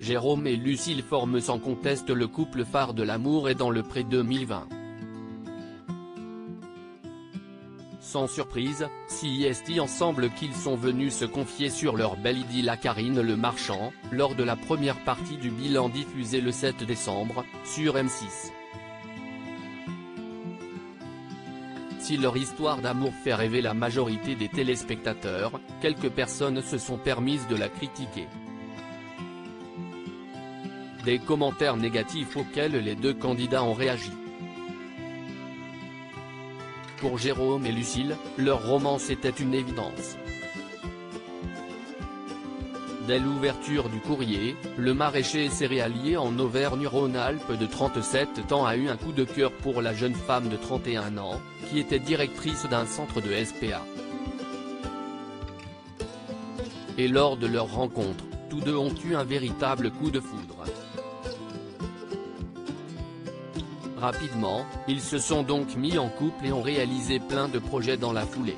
Jérôme et Lucille forment sans conteste le couple phare de l'amour et dans le pré-2020. Sans surprise, si est ensemble qu'ils sont venus se confier sur leur belle idylle à Karine Le Marchand, lors de la première partie du bilan diffusé le 7 décembre, sur M6. Si leur histoire d'amour fait rêver la majorité des téléspectateurs, quelques personnes se sont permises de la critiquer. Des commentaires négatifs auxquels les deux candidats ont réagi. Pour Jérôme et Lucille, leur romance était une évidence. Dès l'ouverture du courrier, le maraîcher céréalier en Auvergne-Rhône-Alpes de 37 ans a eu un coup de cœur pour la jeune femme de 31 ans, qui était directrice d'un centre de SPA. Et lors de leur rencontre, tous deux ont eu un véritable coup de foudre. Rapidement, ils se sont donc mis en couple et ont réalisé plein de projets dans la foulée.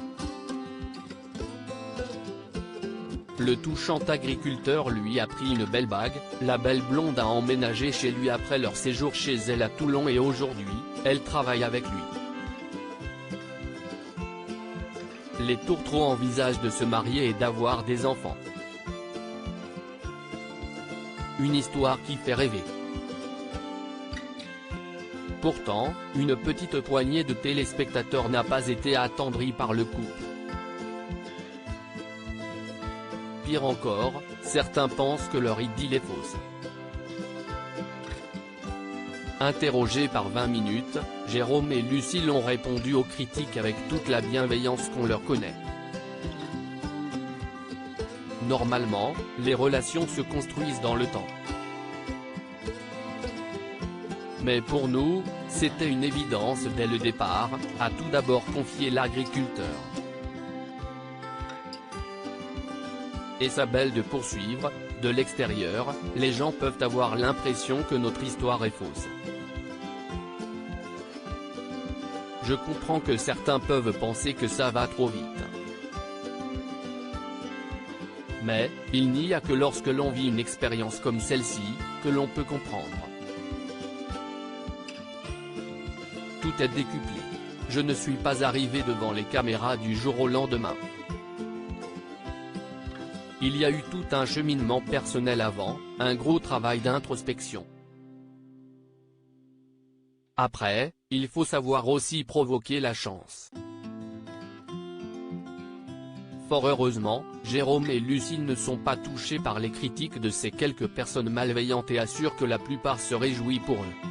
Le touchant agriculteur lui a pris une belle bague, la belle blonde a emménagé chez lui après leur séjour chez elle à Toulon et aujourd'hui, elle travaille avec lui. Les tourtereaux envisagent de se marier et d'avoir des enfants. Une histoire qui fait rêver. Pourtant, une petite poignée de téléspectateurs n'a pas été attendrie par le couple. Pire encore, certains pensent que leur idylle est fausse. Interrogés par 20 minutes, Jérôme et Lucille ont répondu aux critiques avec toute la bienveillance qu'on leur connaît. Normalement, les relations se construisent dans le temps. Mais pour nous, c'était une évidence dès le départ, a tout d'abord confié l'agriculteur. Et ça belle de poursuivre, de l'extérieur, les gens peuvent avoir l'impression que notre histoire est fausse. Je comprends que certains peuvent penser que ça va trop vite. Mais, il n'y a que lorsque l'on vit une expérience comme celle-ci, que l'on peut comprendre. Tout est décuplé. Je ne suis pas arrivé devant les caméras du jour au lendemain. Il y a eu tout un cheminement personnel avant, un gros travail d'introspection. Après, il faut savoir aussi provoquer la chance. Fort heureusement, Jérôme et Lucille ne sont pas touchés par les critiques de ces quelques personnes malveillantes et assurent que la plupart se réjouissent pour eux.